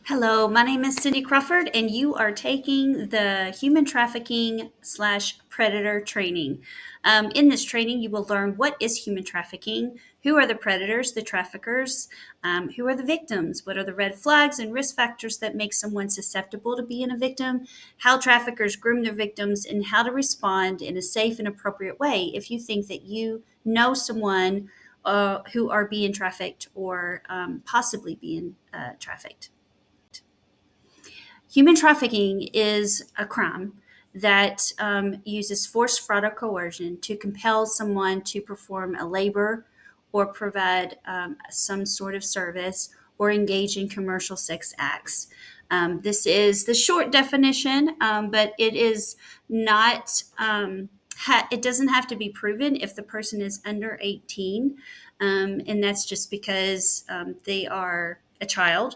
Hello, my name is Cindy Crawford, and you are taking the human trafficking slash predator training. In this training, you will learn what is human trafficking, who are the predators, the traffickers, who are the victims, what are the red flags and risk factors that make someone susceptible to being a victim, how traffickers groom their victims, and how to respond in a safe and appropriate way if you think that you know someone who are being trafficked or possibly being trafficked. Human trafficking is a crime that uses force, fraud, or coercion to compel someone to perform a labor or provide some sort of service or engage in commercial sex acts. This is the short definition, but it is not. It doesn't have to be proven if the person is under 18, and that's just because they are a child.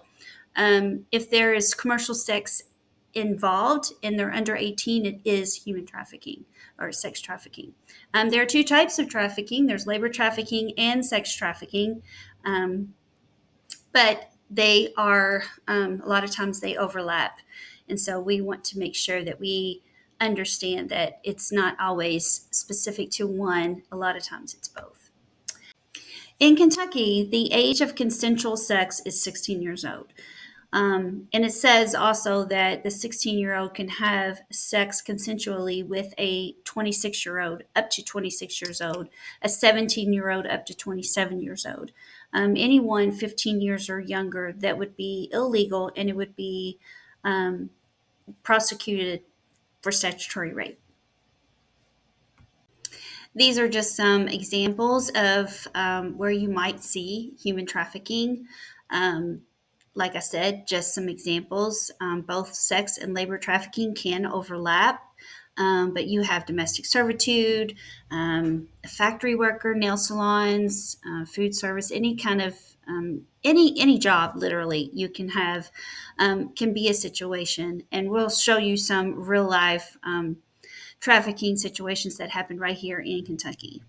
If there is commercial sex involved and they're under 18, it is human trafficking or sex trafficking. There are two types of trafficking. There's labor trafficking and sex trafficking, but they are a lot of times they overlap, and so we want to make sure that we understand that it's not always specific to one. A lot of times it's both. In Kentucky, the age of consensual sex is 16 years old. And it says also that the 16-year-old can have sex consensually with a 26-year-old up to 26 years old, a 17-year-old up to 27 years old. Anyone 15 years or younger, that would be illegal, and it would be prosecuted for statutory rape. These are just some examples of where you might see human trafficking. Um, like I said, just some examples. Both sex and labor trafficking can overlap, but you have domestic servitude, a factory worker, nail salons, food service, any kind of any job. Literally, you can have can be a situation, and we'll show you some real life trafficking situations that happened right here in Kentucky.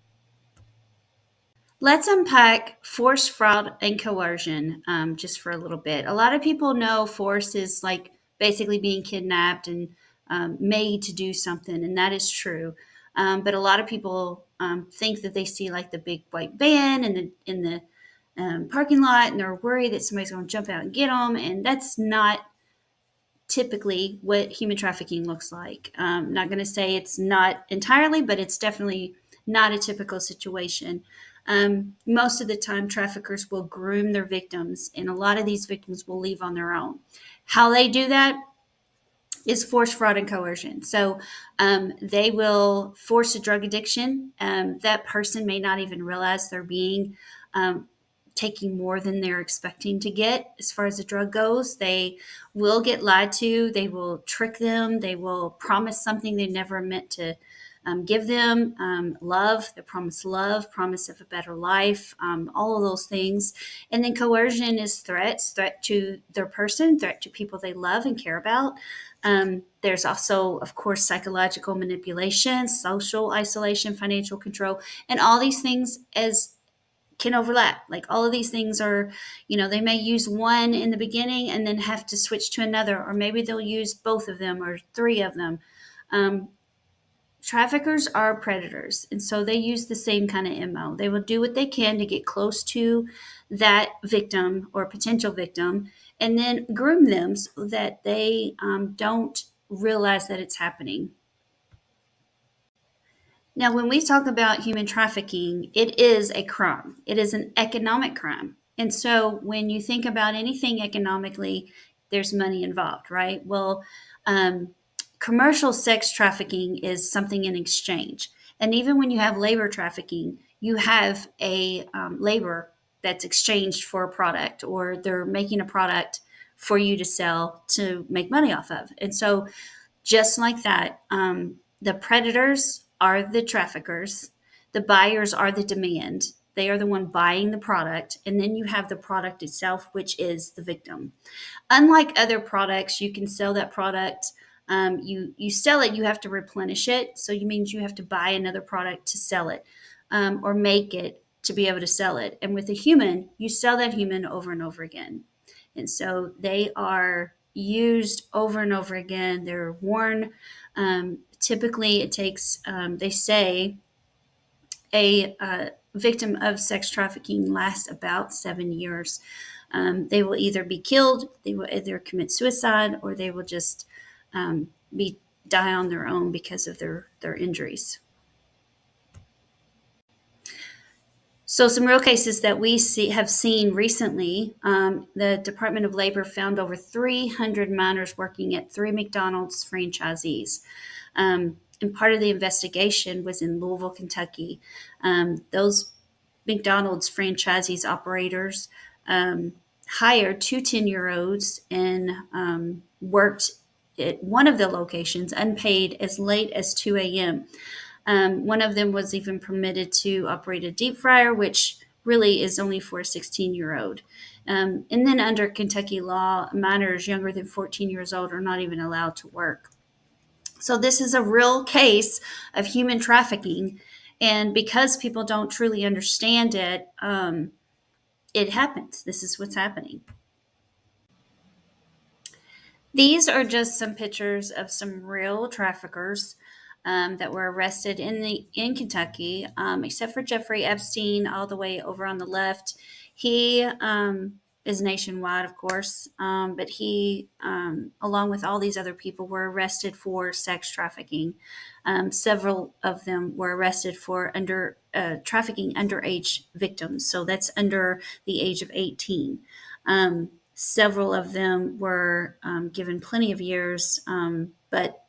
Let's unpack force, fraud, and coercion just for a little bit. A lot of people know force is like basically being kidnapped and made to do something, and that is true. But a lot of people think that they see like the big white van in the parking lot, and they're worried that somebody's going to jump out and get them, and that's not typically what human trafficking looks like. Not going to say it's not entirely, but it's definitely not a typical situation. Most of the time, traffickers will groom their victims, and a lot of these victims will leave on their own. How they do that is force, fraud, and coercion. So they will force a drug addiction. That person may not even realize they're being taking more than they're expecting to get as far as the drug goes. They will get lied to. They will trick them. They will promise something they never meant to give them. Love, they promise love, promise of a better life, all of those things. And then coercion is threats, threat to their person, threat to people they love and care about. There's also, of course, psychological manipulation, social isolation, financial control, and all these things as can overlap. Like all of these things are, they may use one in the beginning and then have to switch to another, or maybe they'll use both of them or three of them. Traffickers are predators, and so they use the same kind of MO. They will do what they can to get close to that victim or potential victim and then groom them so that they don't realize that it's happening. Now, when we talk about human trafficking, it is a crime. It is an economic crime. And so when you think about anything economically, there's money involved, right? Well, commercial sex trafficking is something in exchange. And even when you have labor trafficking, you have a labor that's exchanged for a product, or they're making a product for you to sell to make money off of. And so just like that, the predators are the traffickers, the buyers are the demand. They are the one buying the product, and then you have the product itself, which is the victim. Unlike other products, you can sell that product. You sell it, you have to replenish it. So it means you have to buy another product to sell it, or make it to be able to sell it. And with a human, you sell that human over and over again. And so they are used over and over again. They're worn. Typically, it takes, they say, a victim of sex trafficking lasts about 7 years. They will either be killed, they will either commit suicide, or they will just be die on their own because of their injuries. So, some real cases that we have seen recently, the Department of Labor found over 300 minors working at three McDonald's franchisees. And part of the investigation was in Louisville, Kentucky. Those McDonald's franchisees operators um, hired two 10-year-olds and worked at one of the locations unpaid as late as 2 a.m. One of them was even permitted to operate a deep fryer, which really is only for a 16-year-old. And then under Kentucky law, minors younger than 14 years old are not even allowed to work. So this is a real case of human trafficking. And because people don't truly understand it, it happens. This is what's happening. These are just some pictures of some real traffickers that were arrested in Kentucky, except for Jeffrey Epstein, all the way over on the left. He is nationwide, of course, but he, along with all these other people, were arrested for sex trafficking. Several of them were arrested for trafficking underage victims, so that's under the age of 18. Several of them were given plenty of years, but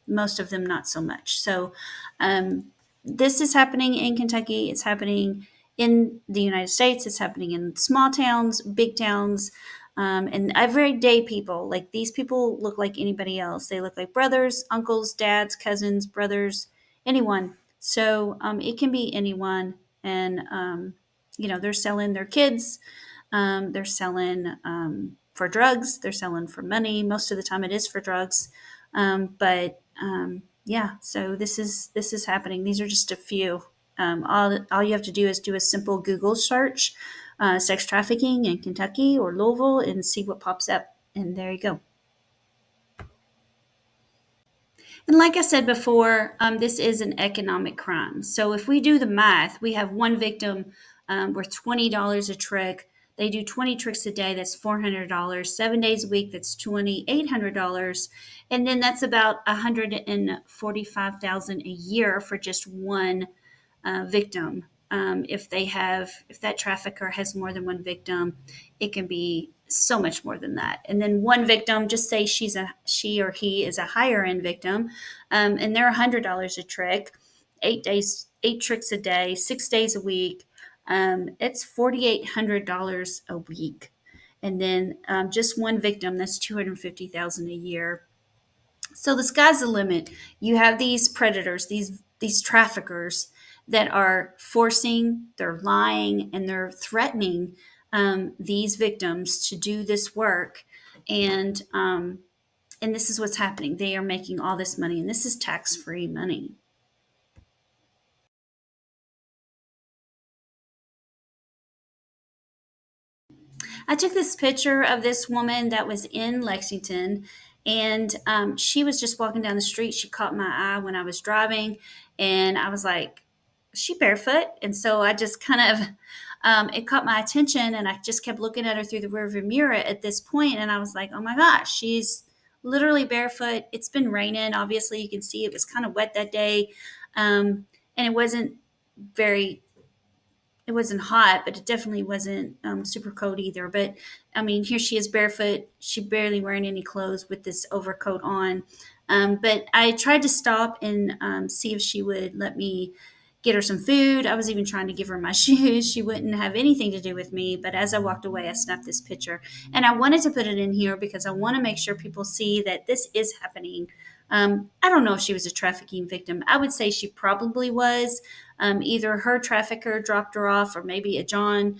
most of them not so much. So um, this is happening in Kentucky. It's happening in the United States. It's happening in small towns, big towns, and everyday people. Like these people look like anybody else. They look like brothers, uncles, dads, cousins, brothers, anyone. So it can be anyone. And, they're selling their kids. They're selling for drugs. They're selling for money. Most of the time, it is for drugs. But yeah, so this is happening. These are just a few. All you have to do is do a simple Google search, sex trafficking in Kentucky or Louisville, and see what pops up. And there you go. And like I said before, this is an economic crime. So if we do the math, we have one victim worth $20 a trick. They do 20 tricks a day. That's $400. 7 days a week. That's $2,800, and then that's about $145,000 a year for just one victim. If that trafficker has more than one victim, it can be so much more than that. And then one victim, just say she or he is a higher end victim, and they're $100 a trick, 8 days, 8 tricks a day, 6 days a week. It's $4,800 a week, and then just one victim, that's $250,000 a year. So the sky's the limit. You have these predators, these traffickers that are forcing, they're lying, and they're threatening these victims to do this work, and and this is what's happening. They are making all this money, and this is tax-free money. I took this picture of this woman that was in Lexington, and she was just walking down the street. She caught my eye when I was driving, and I was like, "Is she barefoot?" And so I just kind of, it caught my attention, and I just kept looking at her through the rearview mirror at this point, and I was like, "Oh my gosh, she's literally barefoot." It's been raining. Obviously, you can see it was kind of wet that day, and very it wasn't hot, but it definitely wasn't super cold either. But I mean, here she is barefoot. She barely wearing any clothes with this overcoat on. But I tried to stop and see if she would let me get her some food. I was even trying to give her my shoes. She wouldn't have anything to do with me. But as I walked away, I snapped this picture. And I wanted to put it in here because I want to make sure people see that this is happening. I don't know if she was a trafficking victim. I would say she probably was. Either her trafficker dropped her off, or maybe a John.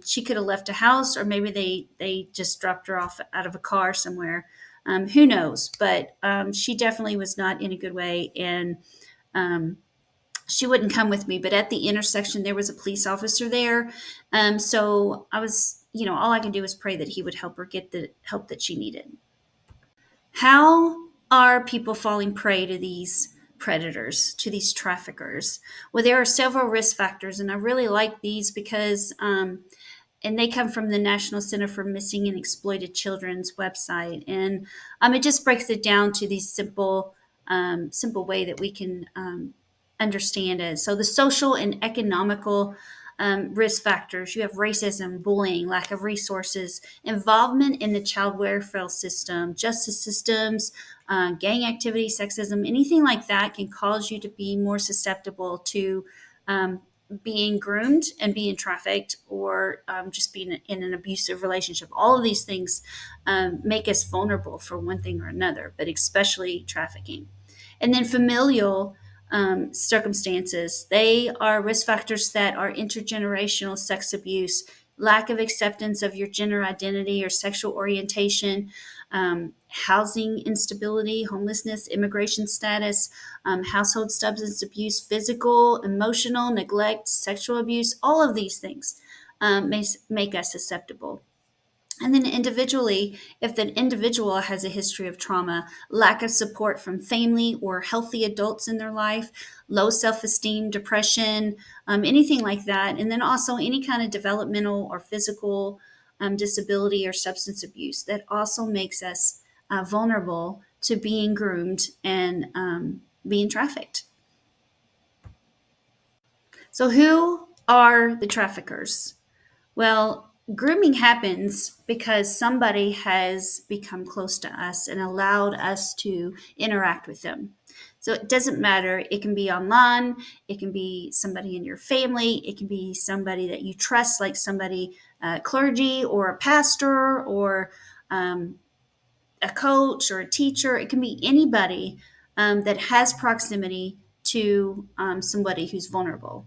She could have left a house, or maybe they just dropped her off out of a car somewhere. Who knows? But she definitely was not in a good way, and um, she wouldn't come with me. But at the intersection, there was a police officer there, so I was, all I can do is pray that he would help her get the help that she needed. How are people falling prey to these predators, to these traffickers? Well, there are several risk factors, and I really like these because and they come from the National Center for Missing and Exploited Children's website, and it just breaks it down to these simple way that we can understand it. So the social and economical risk factors: you have racism, bullying, lack of resources, involvement in the child welfare system, justice systems, gang activity, sexism, anything like that can cause you to be more susceptible to um, being groomed and being trafficked, or just being in an abusive relationship. All of these things make us vulnerable for one thing or another, but especially trafficking. And then familial circumstances, they are risk factors that are intergenerational: sex abuse, lack of acceptance of your gender identity or sexual orientation, housing instability, homelessness, immigration status, household substance abuse, physical, emotional neglect, sexual abuse. All of these things make us susceptible. And then individually, if the individual has a history of trauma, lack of support from family or healthy adults in their life, low self esteem, depression, anything like that. And then also any kind of developmental or physical disability or substance abuse that also makes us vulnerable to being groomed and being trafficked. So, who are the traffickers? Well, grooming happens because somebody has become close to us and allowed us to interact with them. So it doesn't matter. It can be online, it can be somebody in your family, it can be somebody that you trust, like somebody, clergy or a pastor, or um, a coach or a teacher. It can be anybody that has proximity to somebody who's vulnerable.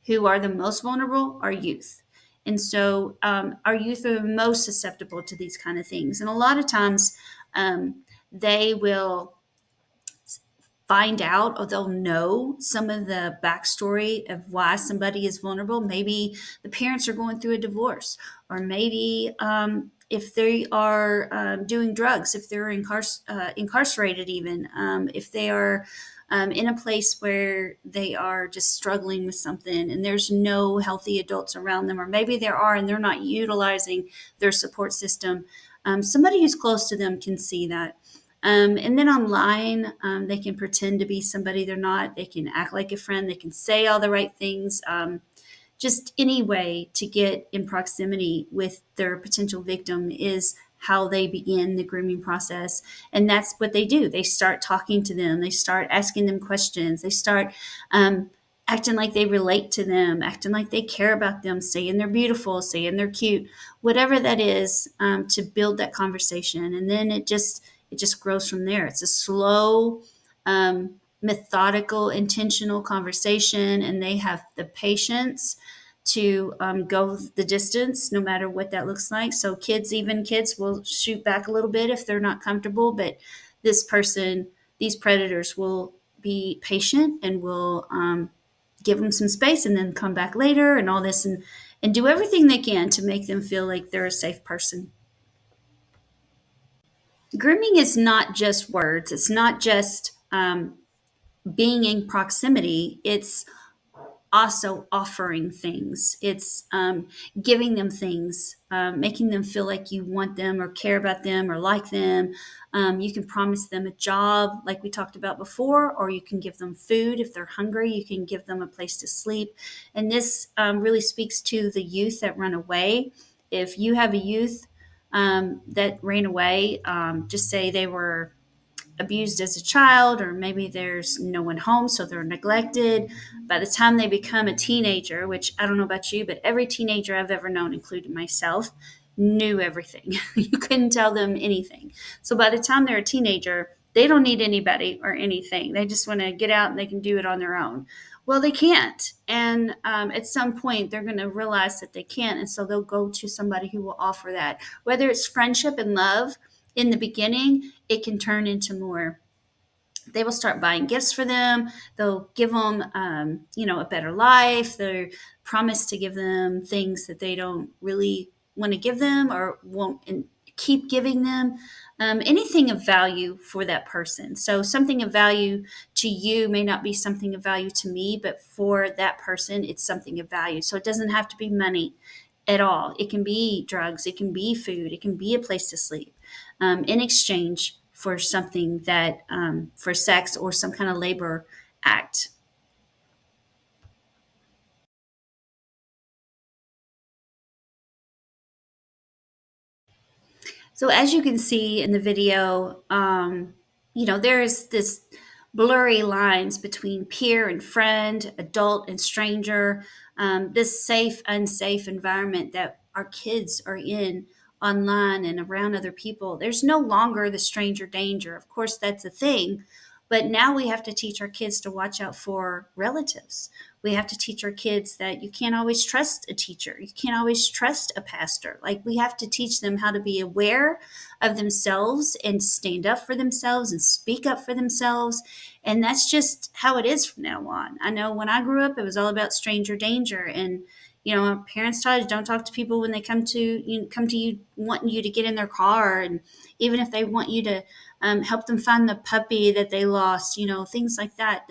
Who are the most vulnerable? Our youth. And so our youth are most susceptible to these kind of things. And a lot of times they will find out, or they'll know some of the backstory of why somebody is vulnerable. Maybe the parents are going through a divorce, or maybe if they are doing drugs, if they're incarcerated, even if they are in a place where they are just struggling with something and there's no healthy adults around them, or maybe there are and they're not utilizing their support system. Somebody who's close to them can see that. And then online, they can pretend to be somebody they're not. They can act like a friend. They can say all the right things. Just any way to get in proximity with their potential victim is how they begin the grooming process. And that's what they do. They start talking to them. They start asking them questions. They start acting like they relate to them, acting like they care about them, saying they're beautiful, saying they're cute, whatever that is, to build that conversation. And then it just grows from there. It's a slow, methodical, intentional conversation, and they have the patience to go the distance, no matter what that looks like. So even kids will shoot back a little bit if they're not comfortable, but these predators will be patient and will give them some space and then come back later and all this, and do everything they can to make them feel like they're a safe person. Grooming is not just words. It's not just being in proximity. It's also offering things. It's giving them things, making them feel like you want them or care about them or like them. You can promise them a job, like we talked about before, or you can give them food if they're hungry. You can give them a place to sleep. And this really speaks to the youth that run away. If you have a youth that ran away, just say they were abused as a child, or maybe there's no one home, so they're neglected. By the time they become a teenager, which I don't know about you, but every teenager I've ever known, including myself, knew everything. You couldn't tell them anything. So by the time they're a teenager, they don't need anybody or anything. They just want to get out and they can do it on their own. Well, they can't. And at some point, they're going to realize that they can't. And so they'll go to somebody who will offer that. Whether it's friendship and love in the beginning, it can turn into more. They will start buying gifts for them. They'll give them, a better life. They promise to give them things that they don't really want to give them or won't keep giving them. Anything of value for that person. So something of value to you may not be something of value to me, but for that person, it's something of value. So it doesn't have to be money at all. It can be drugs, it can be food, it can be a place to sleep, in exchange for something that, for sex or some kind of labor act. So as you can see in the video, there is this blurry lines between peer and friend, adult and stranger, this safe, unsafe environment that our kids are in online and around other people. There's no longer the stranger danger. Of course, that's a thing. But now we have to teach our kids to watch out for relatives. We have to teach our kids that you can't always trust a teacher. You can't always trust a pastor. Like, we have to teach them how to be aware of themselves and stand up for themselves and speak up for themselves. And that's just how it is from now on. I know when I grew up, it was all about stranger danger. And, our parents taught us, don't talk to people when they come to you wanting you to get in their car. And even if they want you to help them find the puppy that they lost, things like that.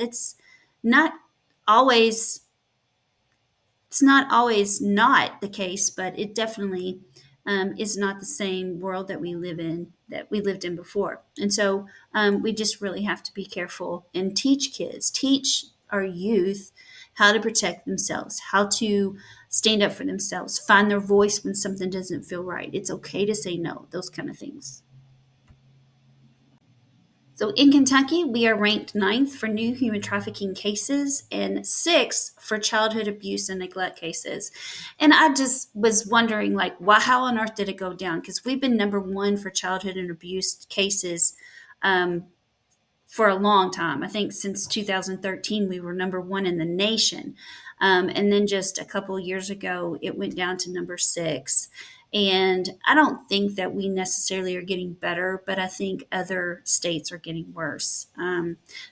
Not always it's not always not the case, but it definitely is not the same world that we lived in before. And so we just really have to be careful and teach our youth how to protect themselves, how to stand up for themselves, find their voice when something doesn't feel right. It's okay to say no, those kind of things. So in Kentucky, we are ranked ninth for new human trafficking cases and sixth for childhood abuse and neglect cases. And I just was wondering, like, why, how on earth did it go down? Because we've been number one for childhood and abuse cases um, for a long time. I think since 2013, we were number one in the nation. And then just a couple of years ago, it went down to number six. And I don't think that we necessarily are getting better, but I think other states are getting worse.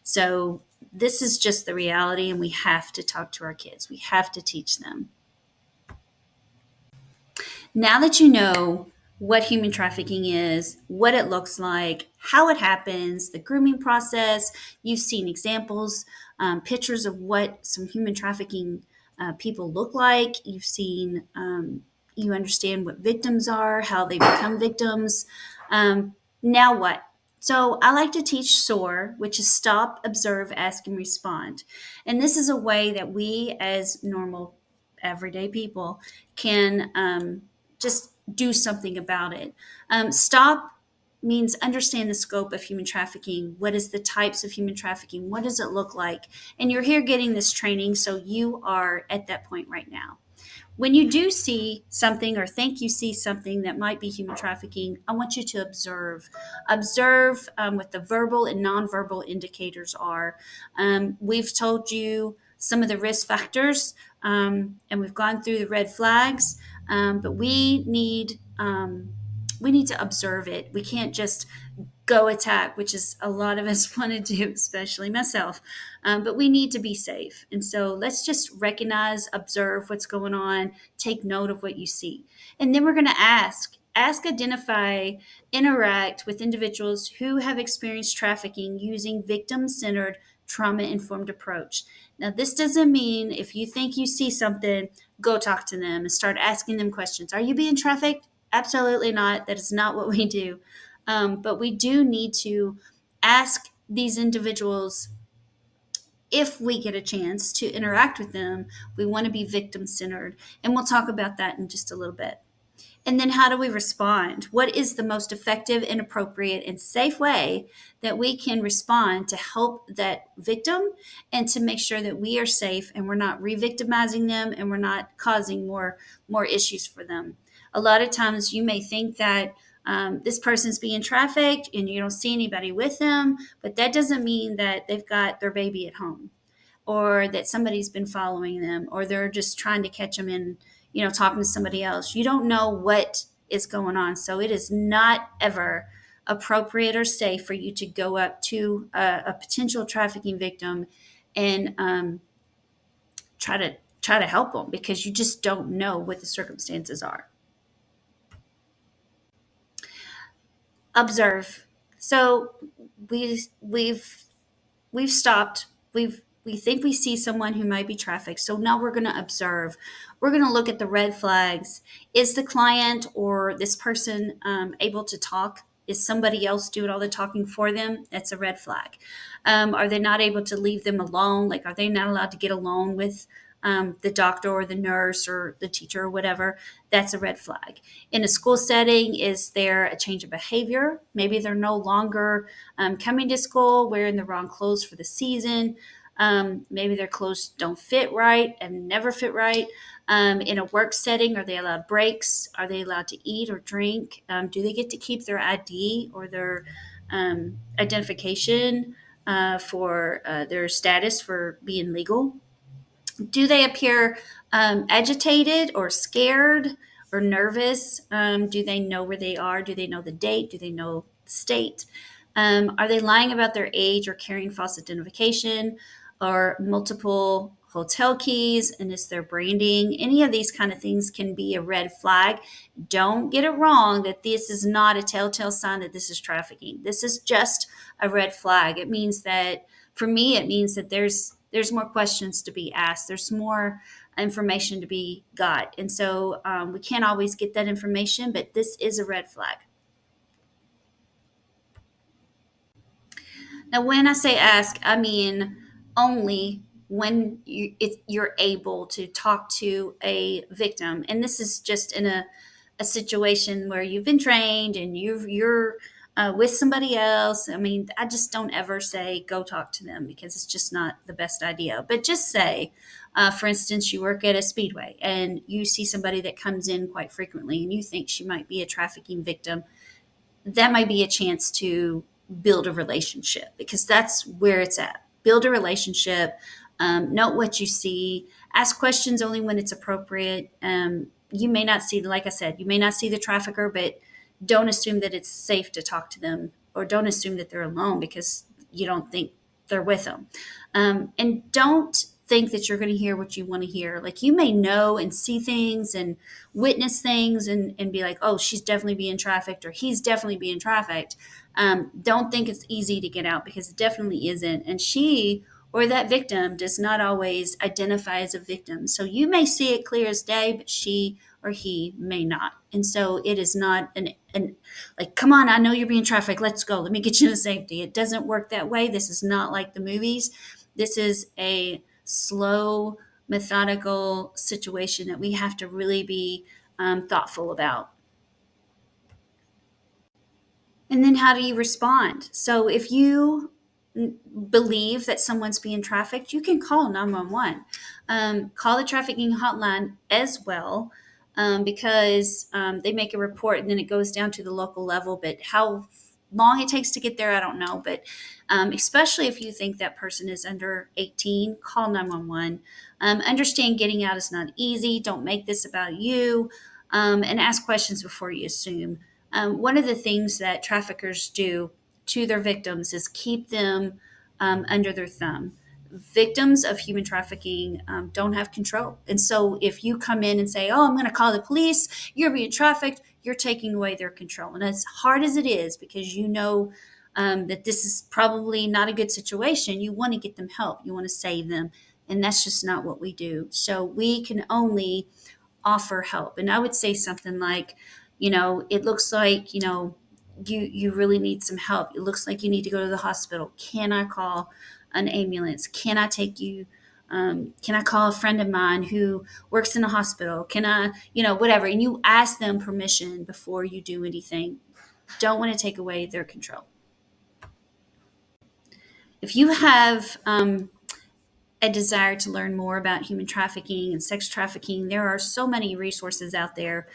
So this is just the reality, and we have to talk to our kids. We have to teach them. Now that you know what human trafficking is, what it looks like, how it happens, the grooming process, you've seen examples, pictures of what some human trafficking people look like. You understand what victims are, how they become victims. Now what? So I like to teach SOAR, which is stop, observe, ask, and respond. And this is a way that we, as normal, everyday people, can just do something about it. Stop means understand the scope of human trafficking. What is the types of human trafficking? What does it look like? And you're here getting this training, so you are at that point right now. When you do see something or think you see something that might be human trafficking, I want you to observe. Observe what the verbal and nonverbal indicators are. We've told you some of the risk factors, and we've gone through the red flags, but we need to observe it. We can't just go attack, which is a lot of us want to do, especially myself. But we need to be safe. And so let's just recognize, observe what's going on, take note of what you see. And then we're going to ask, identify, interact with individuals who have experienced trafficking using victim centered, trauma informed approach. Now, this doesn't mean if you think you see something, go talk to them and start asking them questions. Are you being trafficked? Absolutely not. That is not what we do. But we do need to ask these individuals, if we get a chance to interact with them, we want to be victim centered. And we'll talk about that in just a little bit. And then how do we respond? What is the most effective and appropriate and safe way that we can respond to help that victim and to make sure that we are safe and we're not re-victimizing them and we're not causing more issues for them? A lot of times you may think that this person's being trafficked and you don't see anybody with them, but that doesn't mean that they've got their baby at home or that somebody's been following them or they're just trying to catch them in, talking to somebody else. You don't know what is going on. So it is not ever appropriate or safe for you to go up to a potential trafficking victim and try to help them because you just don't know what the circumstances are. Observe. So we've we've stopped. We think we see someone who might be trafficked. So now we're going to observe. We're going to look at the red flags. Is the client or this person able to talk? Is somebody else doing all the talking for them? That's a red flag. Are they not able to leave them alone? Like, are they not allowed to get alone with the doctor or the nurse or the teacher or whatever? That's a red flag. In a school setting, is there a change of behavior? Maybe they're no longer coming to school wearing the wrong clothes for the season. Maybe their clothes don't fit right and never fit right. In a work setting, are they allowed breaks? Are they allowed to eat or drink? Do they get to keep their ID or their identification for their status for being legal? Do they appear agitated or scared or nervous? Do they know where they are? Do they know the date? Do they know the state? Are they lying about their age or carrying false identification or multiple hotel keys? And is there branding? Any of these kind of things can be a red flag. Don't get it wrong that this is not a telltale sign that this is trafficking. This is just a red flag. It means that, for me, it means that there's more questions to be asked. There's more information to be got, and so we can't always get that information. But this is a red flag. Now, when I say ask, I mean only when you're able to talk to a victim, and this is just in a situation where you've been trained and you're with somebody else. I mean, I just don't ever say go talk to them because it's just not the best idea. But just say, for instance, you work at a speedway and you see somebody that comes in quite frequently and you think she might be a trafficking victim. That might be a chance to build a relationship because that's where it's at. Build a relationship, note what you see, ask questions only when it's appropriate. You may not see, like I said, you may not see the trafficker, but don't assume that it's safe to talk to them or don't assume that they're alone because you don't think they're with them. And don't think that you're going to hear what you want to hear. Like, you may know and see things and witness things and be like, oh, she's definitely being trafficked or he's definitely being trafficked. Don't think it's easy to get out because it definitely isn't. And she or that victim does not always identify as a victim. So you may see it clear as day, but she or he may not. And so it is not an like, come on, I know you're being trafficked. Let's go. Let me get you to safety. It doesn't work that way. This is not like the movies. This is a slow, methodical situation that we have to really be thoughtful about. And then how do you respond? So if you believe that someone's being trafficked, you can call 911. Call the trafficking hotline as well, because they make a report and then it goes down to the local level. But how long it takes to get there, I don't know. But especially if you think that person is under 18, call 911. Understand getting out is not easy. Don't make this about you, and ask questions before you assume. One of the things that traffickers do to their victims is keep them under their thumb. Victims of human trafficking don't have control. And so if you come in and say, oh, I'm going to call the police, you're being trafficked, you're taking away their control. And as hard as it is, because you know that this is probably not a good situation, you want to get them help, you want to save them. And that's just not what we do. So we can only offer help. And I would say something like, it looks like, you really need some help. It looks like you need to go to the hospital. Can I call an ambulance? Can I take you? Can I call a friend of mine who works in a hospital? Can I, whatever. And you ask them permission before you do anything. Don't want to take away their control. If you have a desire to learn more about human trafficking and sex trafficking, there are so many resources out there.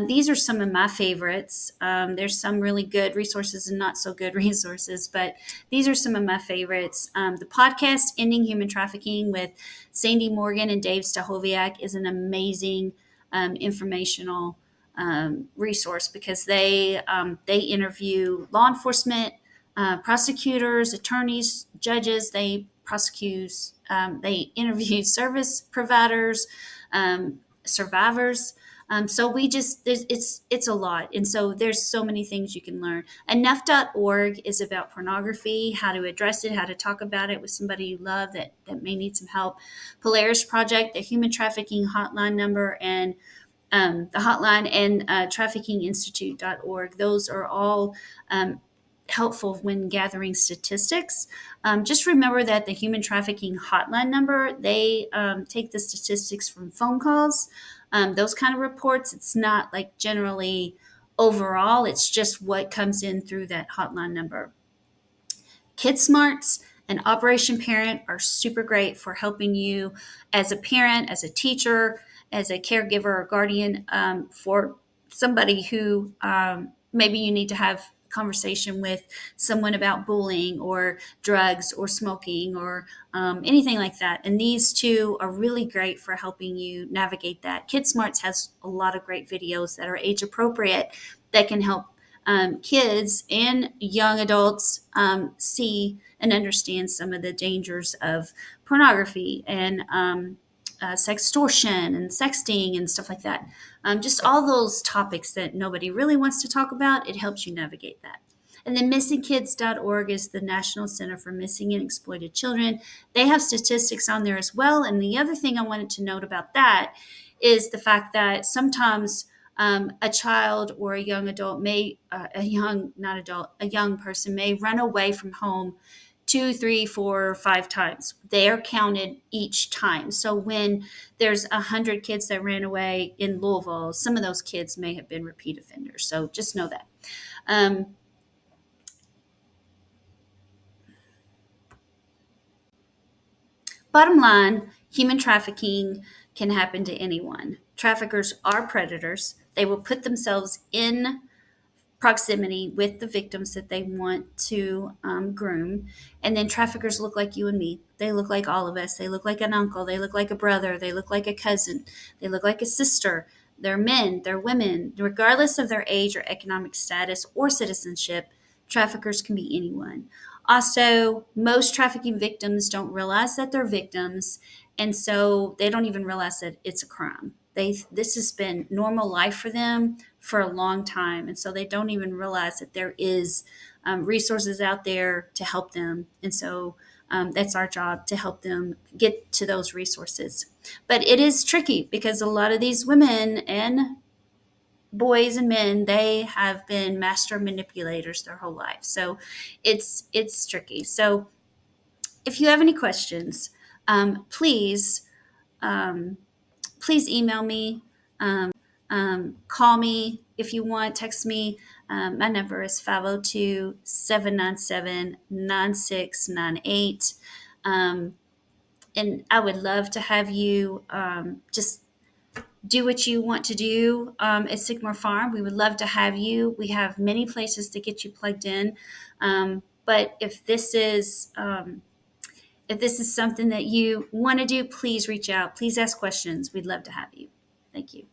These are some of my favorites. There's some really good resources and not so good resources, but these are some of my favorites. The podcast Ending Human Trafficking with Sandy Morgan and Dave Stachowiak is an amazing informational resource because they interview law enforcement, prosecutors, attorneys, judges. They interview service providers, survivors. So we just it's a lot, and so there's so many things you can learn. Enough.org is about pornography, how to address it, how to talk about it with somebody you love that may need some help. Polaris Project, the human trafficking hotline number, and the hotline, and traffickinginstitute.org. Those are all helpful when gathering statistics. Just remember that the human trafficking hotline number, they take the statistics from phone calls, those kind of reports. It's not like generally overall, it's just what comes in through that hotline number. Kid Smarts and Operation Parent are super great for helping you as a parent, as a teacher, as a caregiver or guardian, for somebody who maybe you need to have conversation with someone about bullying or drugs or smoking or anything like that. And these two are really great for helping you navigate that. Kid Smarts has a lot of great videos that are age appropriate that can help kids and young adults see and understand some of the dangers of pornography and sextortion and sexting and stuff like that. Just all those topics that nobody really wants to talk about, it helps you navigate that. And then missingkids.org is the National Center for Missing and Exploited Children. They have statistics on there as well. And the other thing I wanted to note about that is the fact that sometimes a child or a young adult may, not adult, a young person may run away from home 2, 3, 4, 5 times. They are counted each time. So when there's 100 kids that ran away in Louisville, some of those kids may have been repeat offenders. So just know that. Bottom line, human trafficking can happen to anyone. Traffickers are predators. They will put themselves in proximity with the victims that they want to groom. And then traffickers look like you and me. They look like all of us. They look like an uncle. They look like a brother. They look like a cousin. They look like a sister. They're men. They're women. Regardless of their age or economic status or citizenship, traffickers can be anyone. Also, most trafficking victims don't realize that they're victims, and so they don't even realize that it's a crime. This has been normal life for them for a long time, and so they don't even realize that there is resources out there to help them. And so that's our job, to help them get to those resources. But it is tricky because a lot of these women and boys and men, they have been master manipulators their whole life. So it's tricky. So if you have any questions, please please email me, call me if you want, text me. My number is 502-797-9698. And I would love to have you just do what you want to do at Sycamore Farm. We would love to have you. We have many places to get you plugged in. But if this is something that you want to do, please reach out. Please ask questions. We'd love to have you. Thank you.